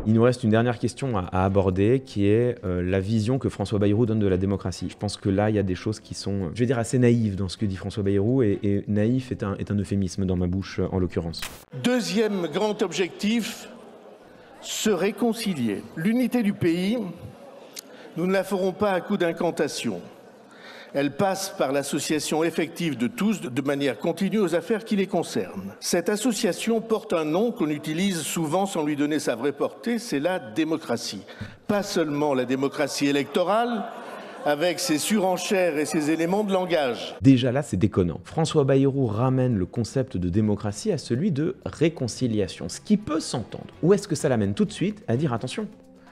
Il nous reste une dernière question à aborder, qui est la vision que François Bayrou donne de la démocratie. Je pense que là, il y a des choses qui sont, je vais dire, assez naïves dans ce que dit François Bayrou, et naïf est un euphémisme dans ma bouche, en l'occurrence. Deuxième grand objectif, se réconcilier. L'unité du pays, nous ne la ferons pas à coup d'incantation. Elle passe par l'association effective de tous, de manière continue, aux affaires qui les concernent. Cette association porte un nom qu'on utilise souvent sans lui donner sa vraie portée, c'est la démocratie. Pas seulement la démocratie électorale, avec ses surenchères et ses éléments de langage. Déjà là, c'est déconnant. François Bayrou ramène le concept de démocratie à celui de réconciliation, ce qui peut s'entendre. Ou est-ce que ça l'amène tout de suite à dire attention,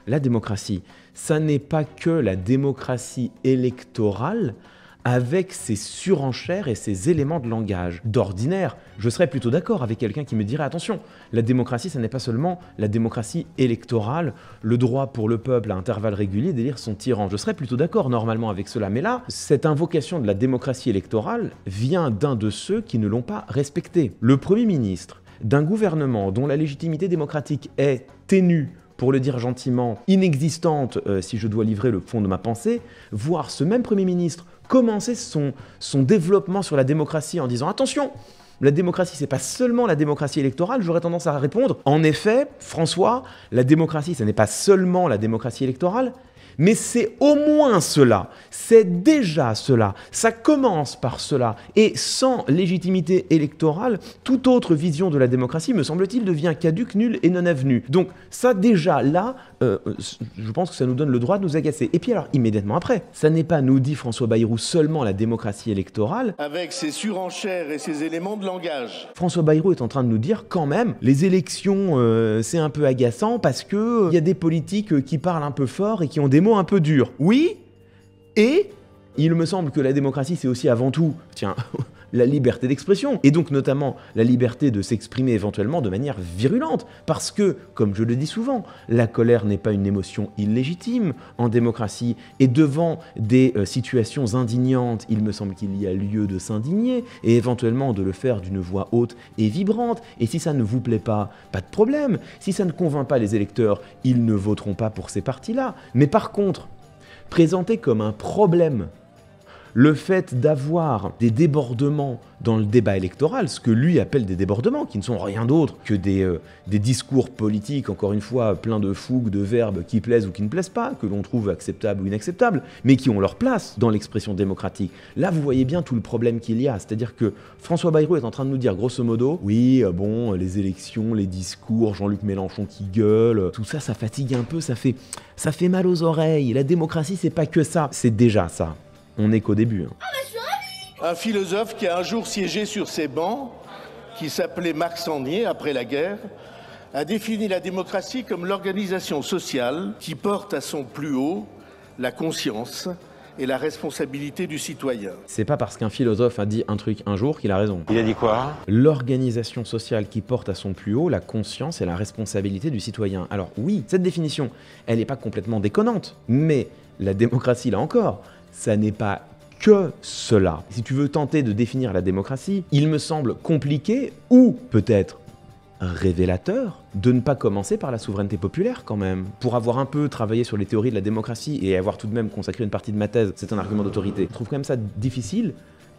la démocratie, ça n'est pas que la démocratie électorale avec ses surenchères et ses éléments de langage. D'ordinaire, je serais plutôt d'accord avec quelqu'un qui me dirait attention, la démocratie, ça n'est pas seulement la démocratie électorale, le droit pour le peuple à intervalles réguliers d'élire son tyran. Je serais plutôt d'accord normalement avec cela, mais là, cette invocation de la démocratie électorale vient d'un de ceux qui ne l'ont pas respectée. Le Premier ministre d'un gouvernement dont la légitimité démocratique est ténue, pour le dire gentiment, inexistante, si je dois livrer le fond de ma pensée, voir ce même Premier ministre commencer son développement sur la démocratie en disant « Attention, la démocratie, c'est pas seulement la démocratie électorale », j'aurais tendance à répondre « En effet, François, la démocratie, ce n'est pas seulement la démocratie électorale, mais c'est au moins cela, c'est déjà cela, ça commence par cela. Et sans légitimité électorale, toute autre vision de la démocratie, me semble-t-il, devient caduque, nulle et non avenue. Donc ça déjà là, je pense que ça nous donne le droit de nous agacer. Et puis alors, immédiatement après, ça n'est pas, nous dit François Bayrou, seulement la démocratie électorale. Avec ses surenchères et ses éléments de langage. François Bayrou est en train de nous dire quand même, les élections, c'est un peu agaçant parce que y a des politiques qui parlent un peu fort et qui ont des mots un peu durs. Oui, et il me semble que la démocratie, c'est aussi avant tout, tiens, la liberté d'expression, et donc notamment la liberté de s'exprimer éventuellement de manière virulente, parce que, comme je le dis souvent, la colère n'est pas une émotion illégitime en démocratie, et devant des situations indignantes, il me semble qu'il y a lieu de s'indigner, et éventuellement de le faire d'une voix haute et vibrante, et si ça ne vous plaît pas de problème, si ça ne convainc pas les électeurs, ils ne voteront pas pour ces partis-là, mais par contre, présenter comme un problème le fait d'avoir des débordements dans le débat électoral, ce que lui appelle des débordements, qui ne sont rien d'autre que des discours politiques, encore une fois, pleins de fougue, de verbes qui plaisent ou qui ne plaisent pas, que l'on trouve acceptables ou inacceptables, mais qui ont leur place dans l'expression démocratique. Là, vous voyez bien tout le problème qu'il y a, c'est-à-dire que François Bayrou est en train de nous dire, grosso modo, oui, bon, les élections, les discours, Jean-Luc Mélenchon qui gueule, tout ça, ça fatigue un peu, ça fait mal aux oreilles, la démocratie, c'est pas que ça, c'est déjà ça. On n'est qu'au début. Un philosophe qui a un jour siégé sur ces bancs, qui s'appelait Marc Sangnier, après la guerre, a défini la démocratie comme l'organisation sociale qui porte à son plus haut la conscience et la responsabilité du citoyen. C'est pas parce qu'un philosophe a dit un truc un jour qu'il a raison. Il a dit quoi? L'organisation sociale qui porte à son plus haut la conscience et la responsabilité du citoyen. Alors oui, cette définition, elle n'est pas complètement déconnante, mais la démocratie, là encore, ça n'est pas que cela. Si tu veux tenter de définir la démocratie, il me semble compliqué ou peut-être révélateur de ne pas commencer par la souveraineté populaire quand même. Pour avoir un peu travaillé sur les théories de la démocratie et avoir tout de même consacré une partie de ma thèse, c'est un argument d'autorité. Je trouve quand même ça difficile,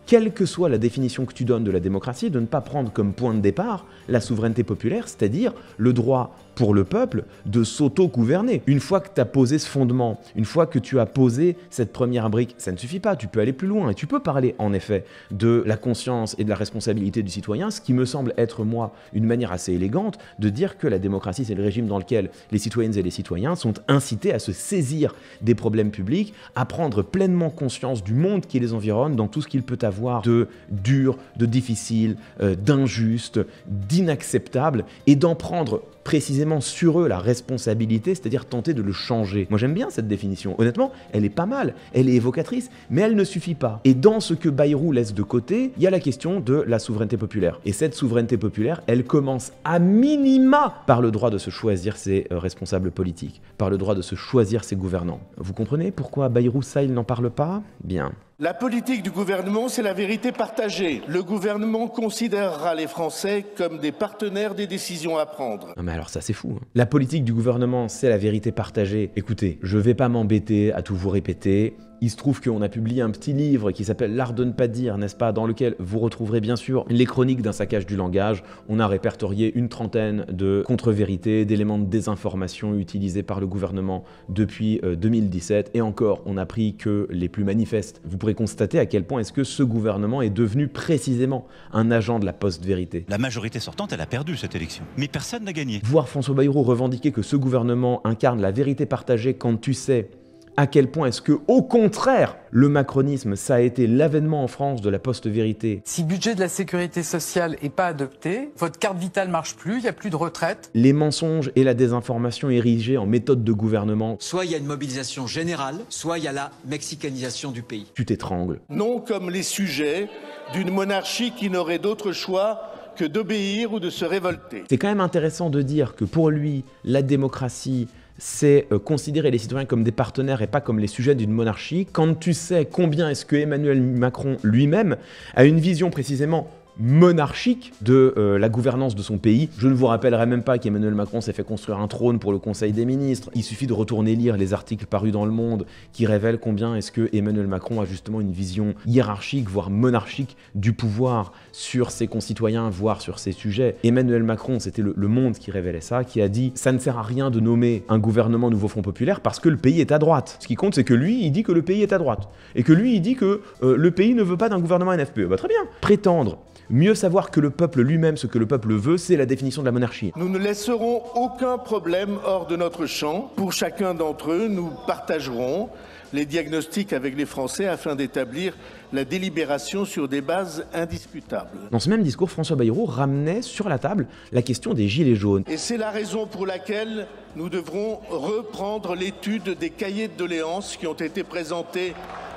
quelle que soit la définition que tu donnes de la démocratie, de ne pas prendre comme point de départ la souveraineté populaire, c'est-à-dire le droit pour le peuple de s'auto-gouverner. Une fois que tu as posé ce fondement, une fois que tu as posé cette première brique, ça ne suffit pas, tu peux aller plus loin et tu peux parler en effet de la conscience et de la responsabilité du citoyen, ce qui me semble être, moi, une manière assez élégante de dire que la démocratie, c'est le régime dans lequel les citoyennes et les citoyens sont incités à se saisir des problèmes publics, à prendre pleinement conscience du monde qui les environne, dans tout ce qu'il peut avoir de dur, de difficile, d'injuste, d'inacceptable, et d'en prendre précisément sur eux la responsabilité, c'est-à-dire tenter de le changer. Moi j'aime bien cette définition, honnêtement, elle est pas mal, elle est évocatrice, mais elle ne suffit pas. Et dans ce que Bayrou laisse de côté, il y a la question de la souveraineté populaire. Et cette souveraineté populaire, elle commence à minima par le droit de se choisir ses responsables politiques, par le droit de se choisir ses gouvernants. Vous comprenez pourquoi Bayrou, ça, il n'en parle pas? Bien. La politique du gouvernement, c'est la vérité partagée. Le gouvernement considérera les Français comme des partenaires des décisions à prendre. Non mais alors ça c'est fou. Hein. La politique du gouvernement, c'est la vérité partagée. Écoutez, je vais pas m'embêter à tout vous répéter. Il se trouve qu'on a publié un petit livre qui s'appelle L'art de ne pas dire, n'est-ce pas, dans lequel vous retrouverez bien sûr les chroniques d'un saccage du langage. On a répertorié une trentaine de contre-vérités, d'éléments de désinformation utilisés par le gouvernement depuis 2017. Et encore, on a pris que les plus manifestes. Vous pourrez constater à quel point est-ce que ce gouvernement est devenu précisément un agent de la post-vérité. La majorité sortante, elle a perdu cette élection. Mais personne n'a gagné. Voir François Bayrou revendiquer que ce gouvernement incarne la vérité partagée quand tu sais à quel point est-ce que, au contraire, le macronisme, ça a été l'avènement en France de la post-vérité. Si le budget de la sécurité sociale n'est pas adopté, votre carte vitale marche plus, il n'y a plus de retraite. Les mensonges et la désinformation érigés en méthode de gouvernement. Soit il y a une mobilisation générale, soit il y a la mexicanisation du pays. Tu t'étrangles. Non comme les sujets d'une monarchie qui n'aurait d'autre choix que d'obéir ou de se révolter. C'est quand même intéressant de dire que pour lui, la démocratie, c'est considérer les citoyens comme des partenaires et pas comme les sujets d'une monarchie, quand tu sais combien est-ce que Emmanuel Macron lui-même a une vision précisément monarchique de la gouvernance de son pays. Je ne vous rappellerai même pas qu'Emmanuel Macron s'est fait construire un trône pour le Conseil des ministres. Il suffit de retourner lire les articles parus dans Le Monde qui révèlent combien est-ce que Emmanuel Macron a justement une vision hiérarchique, voire monarchique du pouvoir sur ses concitoyens, voire sur ses sujets. Emmanuel Macron, c'était le Monde qui révélait ça, qui a dit « ça ne sert à rien de nommer un gouvernement Nouveau Front Populaire parce que le pays est à droite ». Ce qui compte, c'est que lui, il dit que le pays est à droite. Et que lui, il dit que le pays ne veut pas d'un gouvernement NFPE. Bah, très bien. Prétendre mieux savoir que le peuple lui-même ce que le peuple veut, c'est la définition de la monarchie. Nous ne laisserons aucun problème hors de notre champ. Pour chacun d'entre eux, nous partagerons les diagnostics avec les Français afin d'établir la délibération sur des bases indiscutables. Dans ce même discours, François Bayrou ramenait sur la table la question des gilets jaunes. Et c'est la raison pour laquelle nous devrons reprendre l'étude des cahiers de doléances qui ont été présentés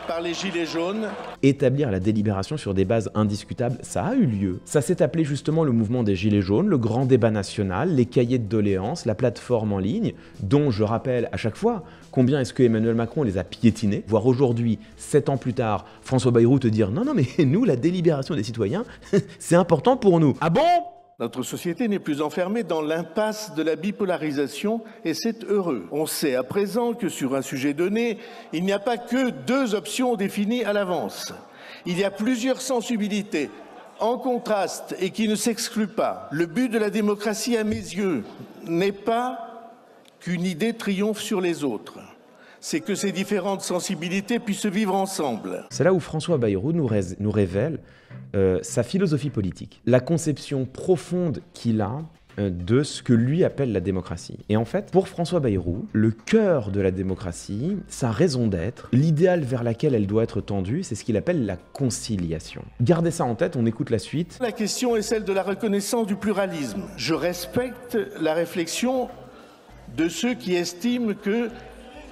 par les Gilets jaunes. Établir la délibération sur des bases indiscutables, ça a eu lieu. Ça s'est appelé justement le mouvement des Gilets jaunes, le grand débat national, les cahiers de doléances, la plateforme en ligne, dont je rappelle à chaque fois combien est-ce que Emmanuel Macron les a piétinés, voire aujourd'hui, 7 ans plus tard, François Bayrou te dire « Non, mais nous, la délibération des citoyens, c'est important pour nous. » Ah bon ? Notre société n'est plus enfermée dans l'impasse de la bipolarisation et c'est heureux. On sait à présent que sur un sujet donné, il n'y a pas que 2 options définies à l'avance. Il y a plusieurs sensibilités en contraste et qui ne s'excluent pas. Le but de la démocratie, à mes yeux, n'est pas qu'une idée triomphe sur les autres. C'est que ces différentes sensibilités puissent vivre ensemble. C'est là où François Bayrou nous révèle sa philosophie politique, la conception profonde qu'il a de ce que lui appelle la démocratie. Et en fait, pour François Bayrou, le cœur de la démocratie, sa raison d'être, l'idéal vers laquelle elle doit être tendue, c'est ce qu'il appelle la conciliation. Gardez ça en tête, on écoute la suite. La question est celle de la reconnaissance du pluralisme. Je respecte la réflexion de ceux qui estiment que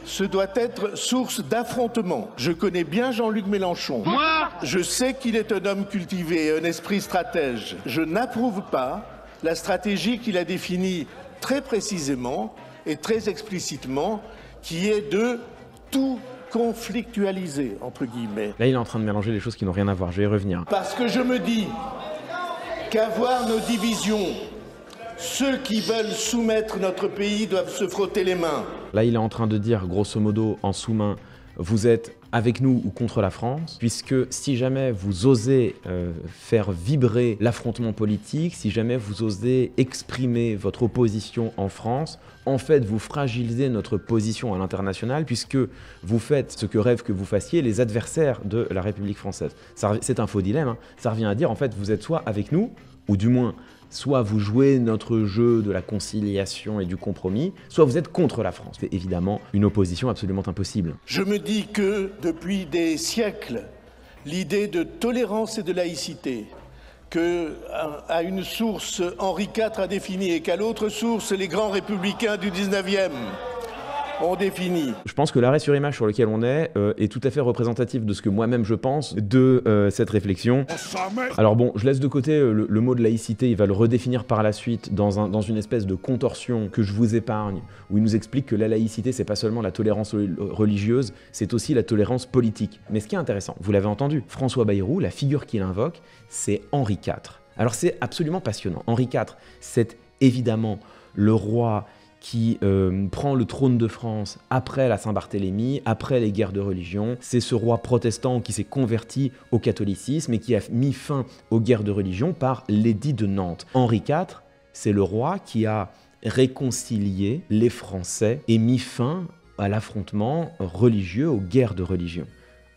ce doit être source d'affrontement. Je connais bien Jean-Luc Mélenchon. Moi, je sais qu'il est un homme cultivé, un esprit stratège. Je n'approuve pas la stratégie qu'il a définie très précisément et très explicitement, qui est de tout conflictualiser, entre guillemets. Là, il est en train de mélanger les choses qui n'ont rien à voir, je vais y revenir. Parce que je me dis qu'avoir nos divisions, ceux qui veulent soumettre notre pays doivent se frotter les mains. Là, il est en train de dire, grosso modo, en sous-main, vous êtes avec nous ou contre la France, puisque si jamais vous osez faire vibrer l'affrontement politique, si jamais vous osez exprimer votre opposition en France, en fait, vous fragilisez notre position à l'international, puisque vous faites ce que rêvent que vous fassiez les adversaires de la République française. C'est un faux dilemme, hein. Ça revient à dire, en fait, vous êtes soit avec nous, ou du moins, soit vous jouez notre jeu de la conciliation et du compromis, soit vous êtes contre la France. C'est évidemment une opposition absolument impossible. Je me dis que, depuis des siècles, l'idée de tolérance et de laïcité, qu'à une source Henri IV a définie et qu'à l'autre source les grands républicains du 19e on définit. Je pense que l'arrêt sur image sur lequel on est tout à fait représentatif de ce que moi-même je pense de cette réflexion. Alors bon, je laisse de côté le mot de laïcité, il va le redéfinir par la suite dans une espèce de contorsion que je vous épargne, où il nous explique que la laïcité, c'est pas seulement la tolérance religieuse, c'est aussi la tolérance politique. Mais ce qui est intéressant, vous l'avez entendu, François Bayrou, la figure qu'il invoque, c'est Henri IV. Alors c'est absolument passionnant. Henri IV, c'est évidemment le roi qui prend le trône de France après la Saint-Barthélemy, après les guerres de religion. C'est ce roi protestant qui s'est converti au catholicisme et qui a mis fin aux guerres de religion par l'édit de Nantes. Henri IV, c'est le roi qui a réconcilié les Français et mis fin à l'affrontement religieux, aux guerres de religion.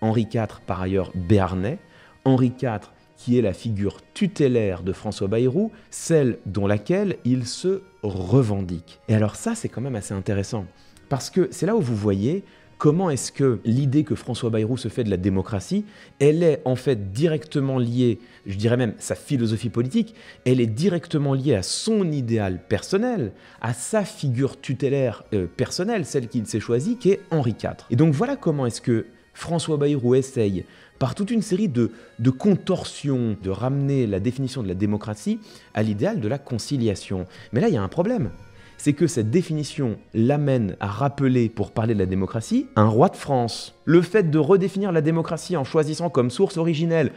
Henri IV, par ailleurs béarnais, Henri IV qui est la figure tutélaire de François Bayrou, celle dont laquelle il se revendique. Et alors ça, c'est quand même assez intéressant, parce que c'est là où vous voyez comment est-ce que l'idée que François Bayrou se fait de la démocratie, elle est en fait directement liée, je dirais même sa philosophie politique, elle est directement liée à son idéal personnel, à sa figure tutélaire personnelle, celle qu'il s'est choisie, qui est Henri IV. Et donc voilà comment est-ce que François Bayrou essaye, par toute une série de contorsions, de ramener la définition de la démocratie à l'idéal de la conciliation. Mais là, il y a un problème. C'est que cette définition l'amène à rappeler, pour parler de la démocratie, un roi de France. Le fait de redéfinir la démocratie en choisissant comme source originelle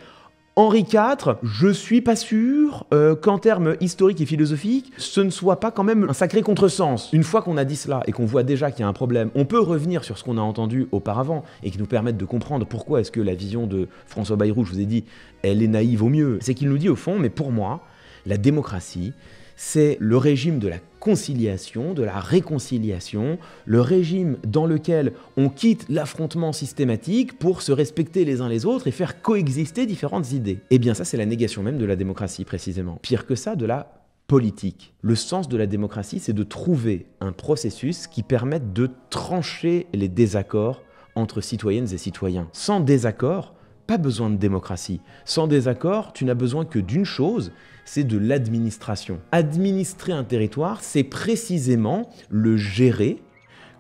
Henri IV, je suis pas sûr qu'en termes historiques et philosophiques, ce ne soit pas quand même un sacré contresens. Une fois qu'on a dit cela et qu'on voit déjà qu'il y a un problème, on peut revenir sur ce qu'on a entendu auparavant et qui nous permettent de comprendre pourquoi est-ce que la vision de François Bayrou, je vous ai dit, elle est naïve au mieux. C'est qu'il nous dit au fond, mais pour moi, la démocratie, c'est le régime de la conciliation, de la réconciliation, le régime dans lequel on quitte l'affrontement systématique pour se respecter les uns les autres et faire coexister différentes idées. Eh bien ça, c'est la négation même de la démocratie, précisément. Pire que ça, de la politique. Le sens de la démocratie, c'est de trouver un processus qui permette de trancher les désaccords entre citoyennes et citoyens. Sans désaccord, pas besoin de démocratie. Sans désaccord, tu n'as besoin que d'une chose, c'est de l'administration. Administrer un territoire, c'est précisément le gérer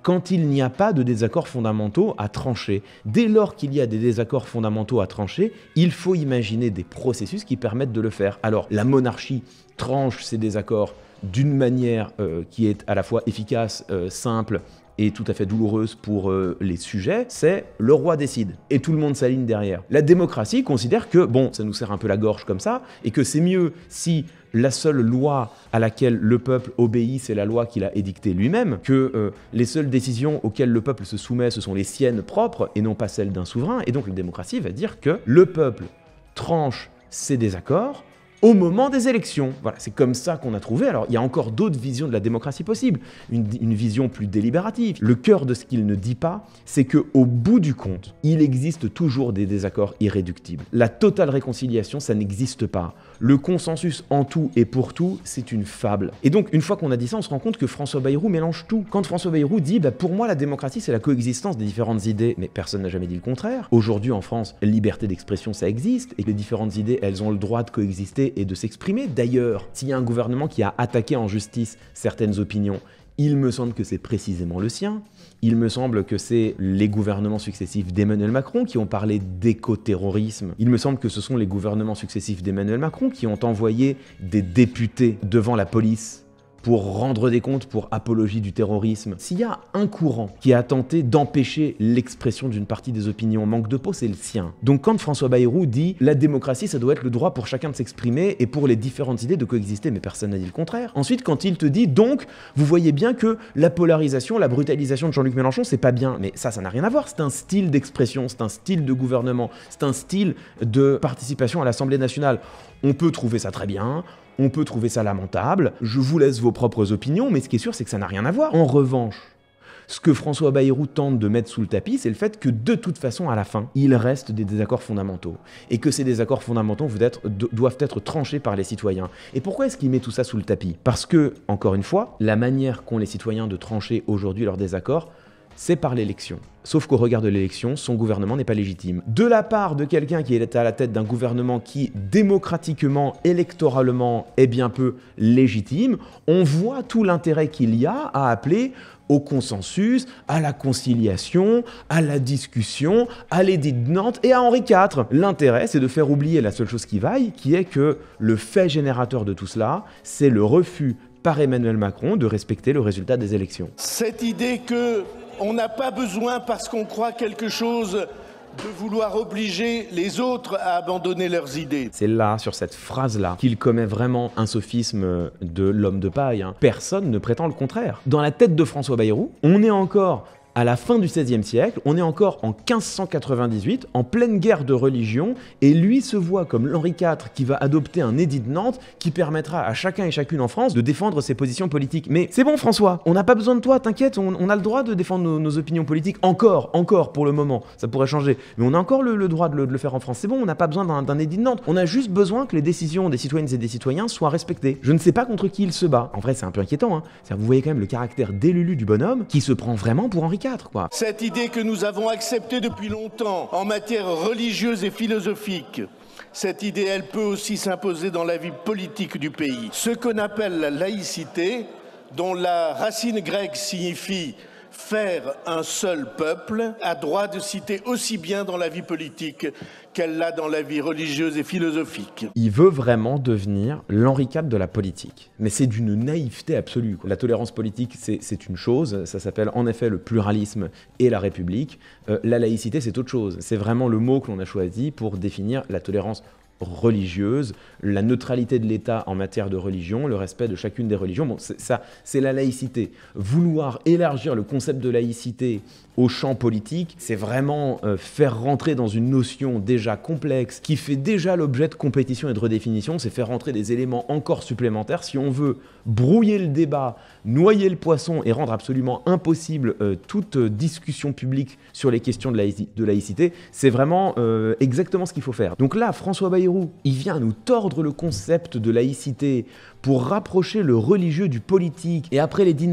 quand il n'y a pas de désaccords fondamentaux à trancher. Dès lors qu'il y a des désaccords fondamentaux à trancher, il faut imaginer des processus qui permettent de le faire. Alors, la monarchie tranche ces désaccords d'une manière qui est à la fois efficace, simple, et tout à fait douloureuse pour les sujets, c'est le roi décide et tout le monde s'aligne derrière. La démocratie considère que, bon, ça nous serre un peu la gorge comme ça, et que c'est mieux si la seule loi à laquelle le peuple obéit, c'est la loi qu'il a édictée lui-même, que les seules décisions auxquelles le peuple se soumet, ce sont les siennes propres et non pas celles d'un souverain, et donc la démocratie va dire que le peuple tranche ses désaccords au moment des élections. Voilà, c'est comme ça qu'on a trouvé. Alors, il y a encore d'autres visions de la démocratie possibles, une vision plus délibérative. Le cœur de ce qu'il ne dit pas, c'est qu'au bout du compte, il existe toujours des désaccords irréductibles. La totale réconciliation, ça n'existe pas. Le consensus en tout et pour tout, c'est une fable. Et donc, une fois qu'on a dit ça, on se rend compte que François Bayrou mélange tout. Quand François Bayrou dit « pour moi, la démocratie, c'est la coexistence des différentes idées », mais personne n'a jamais dit le contraire. Aujourd'hui, en France, la liberté d'expression, ça existe, et les différentes idées, elles ont le droit de coexister et de s'exprimer. D'ailleurs, s'il y a un gouvernement qui a attaqué en justice certaines opinions, il me semble que c'est précisément le sien. Il me semble que c'est les gouvernements successifs d'Emmanuel Macron qui ont parlé d'éco-terrorisme. Il me semble que ce sont les gouvernements successifs d'Emmanuel Macron qui ont envoyé des députés devant la police pour rendre des comptes pour apologie du terrorisme. S'il y a un courant qui a tenté d'empêcher l'expression d'une partie des opinions, manque de peau, c'est le sien. Donc quand François Bayrou dit « la démocratie, ça doit être le droit pour chacun de s'exprimer et pour les différentes idées de coexister », mais personne n'a dit le contraire. Ensuite, quand il te dit « donc, vous voyez bien que la polarisation, la brutalisation de Jean-Luc Mélenchon, c'est pas bien », mais ça n'a rien à voir, c'est un style d'expression, c'est un style de gouvernement, c'est un style de participation à l'Assemblée nationale. On peut trouver ça très bien, on peut trouver ça lamentable, je vous laisse vos propres opinions, mais ce qui est sûr, c'est que ça n'a rien à voir. En revanche, ce que François Bayrou tente de mettre sous le tapis, c'est le fait que de toute façon, à la fin, il reste des désaccords fondamentaux. Et que ces désaccords fondamentaux doivent être tranchés par les citoyens. Et pourquoi est-ce qu'il met tout ça sous le tapis? Parce que, encore une fois, la manière qu'ont les citoyens de trancher aujourd'hui leurs désaccords, c'est par l'élection. Sauf qu'au regard de l'élection, son gouvernement n'est pas légitime. De la part de quelqu'un qui est à la tête d'un gouvernement qui, démocratiquement, électoralement, est bien peu légitime, on voit tout l'intérêt qu'il y a à appeler au consensus, à la conciliation, à la discussion, à l'édit de Nantes et à Henri IV. L'intérêt, c'est de faire oublier la seule chose qui vaille, qui est que le fait générateur de tout cela, c'est le refus par Emmanuel Macron de respecter le résultat des élections. Cette idée que on n'a pas besoin, parce qu'on croit quelque chose, de vouloir obliger les autres à abandonner leurs idées. C'est là, sur cette phrase-là, qu'il commet vraiment un sophisme de l'homme de paille, hein. Personne ne prétend le contraire. Dans la tête de François Bayrou, on est encore à la fin du XVIe siècle, on est encore en 1598, en pleine guerre de religion, et lui se voit comme Henri IV qui va adopter un édit de Nantes qui permettra à chacun et chacune en France de défendre ses positions politiques. Mais c'est bon François, on n'a pas besoin de toi, t'inquiète, on a le droit de défendre nos opinions politiques, encore pour le moment, ça pourrait changer, mais on a encore le droit de le faire en France, c'est bon, on n'a pas besoin d'un édit de Nantes, on a juste besoin que les décisions des citoyennes et des citoyens soient respectées. Je ne sais pas contre qui il se bat, en vrai c'est un peu inquiétant, hein. Vous voyez quand même le caractère délulu du bonhomme qui se prend vraiment pour Henri IV. Quoi. Cette idée que nous avons acceptée depuis longtemps en matière religieuse et philosophique, cette idée, elle peut aussi s'imposer dans la vie politique du pays. Ce qu'on appelle la laïcité, dont la racine grecque signifie faire un seul peuple, a droit de citer aussi bien dans la vie politique qu'elle l'a dans la vie religieuse et philosophique. Il veut vraiment devenir l'Henri IV de la politique. Mais c'est d'une naïveté absolue, quoi. La tolérance politique, c'est une chose, ça s'appelle en effet le pluralisme et la République. La laïcité, c'est autre chose. C'est vraiment le mot que l'on a choisi pour définir la tolérance religieuse, la neutralité de l'État en matière de religion, le respect de chacune des religions. Bon, ça, c'est la laïcité. Vouloir élargir le concept de laïcité au champ politique, c'est vraiment faire rentrer dans une notion déjà complexe, qui fait déjà l'objet de compétition et de redéfinition, c'est faire rentrer des éléments encore supplémentaires. Si on veut brouiller le débat, noyer le poisson et rendre absolument impossible toute discussion publique sur les questions de laïcité, c'est vraiment exactement ce qu'il faut faire. Donc là, François Bayrou, il vient nous tordre le concept de laïcité pour rapprocher le religieux du politique et après l'édit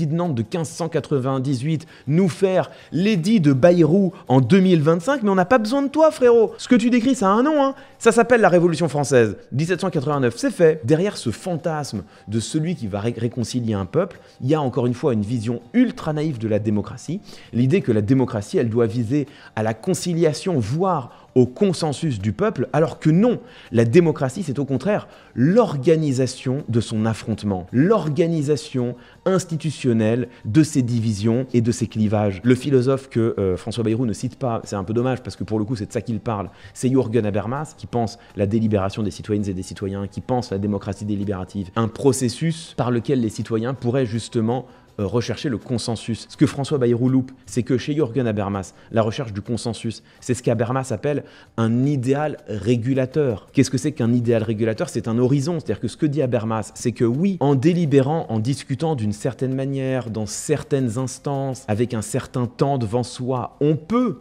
de Nantes de 1598, nous faire l'édit de Bayrou en 2025, mais on n'a pas besoin de toi frérot. Ce que tu décris, ça a un nom, hein. Ça s'appelle la Révolution française, 1789, c'est fait. Derrière ce fantasme de celui qui va réconcilier un peuple, il y a encore une fois une vision ultra naïve de la démocratie, l'idée que la démocratie, elle doit viser à la conciliation, voire au consensus du peuple, alors que non, la démocratie, c'est au contraire l'organisation de son affrontement, l'organisation institutionnelle de ses divisions et de ses clivages. Le philosophe que François Bayrou ne cite pas, c'est un peu dommage parce que pour le coup c'est de ça qu'il parle, c'est Jürgen Habermas qui pense la délibération des citoyennes et des citoyens, qui pense la démocratie délibérative, un processus par lequel les citoyens pourraient justement rechercher le consensus. Ce que François Bayrou loupe, c'est que chez Jürgen Habermas, la recherche du consensus, c'est ce qu'Habermas appelle un idéal régulateur. Qu'est-ce que c'est qu'un idéal régulateur? C'est un horizon, c'est-à-dire que ce que dit Habermas, c'est que oui, en délibérant, en discutant d'une certaine manière, dans certaines instances, avec un certain temps devant soi, on peut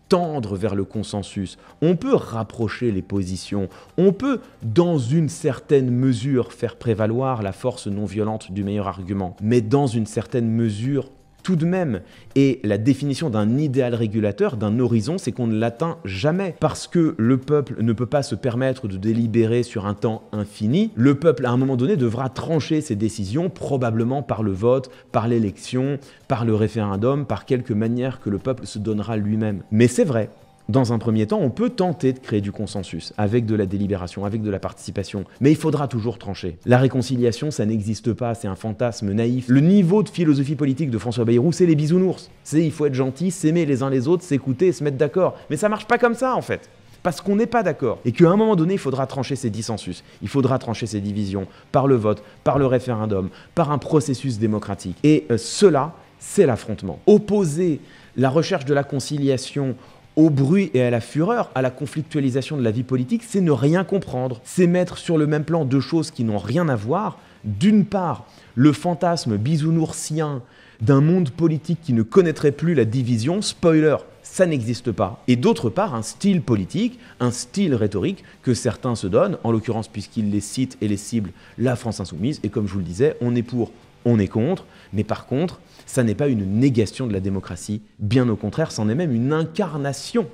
tendre vers le consensus, on peut rapprocher les positions, on peut, dans une certaine mesure, faire prévaloir la force non violente du meilleur argument, mais dans une certaine mesure, tout de même. Et la définition d'un idéal régulateur, d'un horizon, c'est qu'on ne l'atteint jamais. Parce que le peuple ne peut pas se permettre de délibérer sur un temps infini. Le peuple, à un moment donné, devra trancher ses décisions, probablement par le vote, par l'élection, par le référendum, par quelque manière que le peuple se donnera lui-même. Mais c'est vrai. Dans un premier temps, on peut tenter de créer du consensus avec de la délibération, avec de la participation, mais il faudra toujours trancher. La réconciliation, ça n'existe pas, c'est un fantasme naïf. Le niveau de philosophie politique de François Bayrou, c'est les bisounours. C'est il faut être gentil, s'aimer les uns les autres, s'écouter et se mettre d'accord. Mais ça marche pas comme ça en fait. Parce qu'on n'est pas d'accord. Et qu'à un moment donné, il faudra trancher ces dissensus. Il faudra trancher ces divisions par le vote, par le référendum, par un processus démocratique. Et cela, c'est l'affrontement. Opposer la recherche de la conciliation au bruit et à la fureur, à la conflictualisation de la vie politique, c'est ne rien comprendre. C'est mettre sur le même plan deux choses qui n'ont rien à voir. D'une part, le fantasme bisounoursien d'un monde politique qui ne connaîtrait plus la division, spoiler, ça n'existe pas. Et d'autre part, un style politique, un style rhétorique que certains se donnent, en l'occurrence puisqu'ils les citent et les ciblent, la France insoumise, et comme je vous le disais, on est pour on est contre, mais par contre, ça n'est pas une négation de la démocratie, bien au contraire, c'en est même une incarnation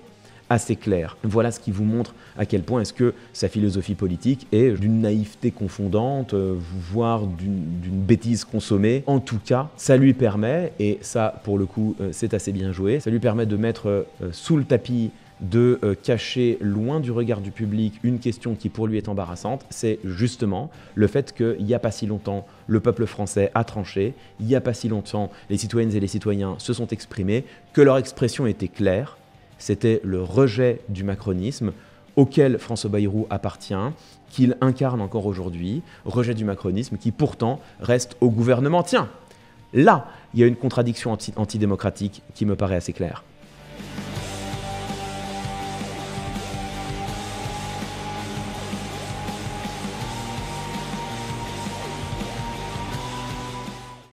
assez claire. Voilà ce qui vous montre à quel point est-ce que sa philosophie politique est d'une naïveté confondante, voire d'une bêtise consommée. En tout cas, ça lui permet, et ça pour le coup c'est assez bien joué, ça lui permet de mettre sous le tapis, de cacher loin du regard du public une question qui pour lui est embarrassante, c'est justement le fait qu'il n'y a pas si longtemps, le peuple français a tranché, il n'y a pas si longtemps, les citoyennes et les citoyens se sont exprimés, que leur expression était claire, c'était le rejet du macronisme auquel François Bayrou appartient, qu'il incarne encore aujourd'hui, rejet du macronisme qui pourtant reste au gouvernement. Tiens, là, il y a une contradiction antidémocratique qui me paraît assez claire.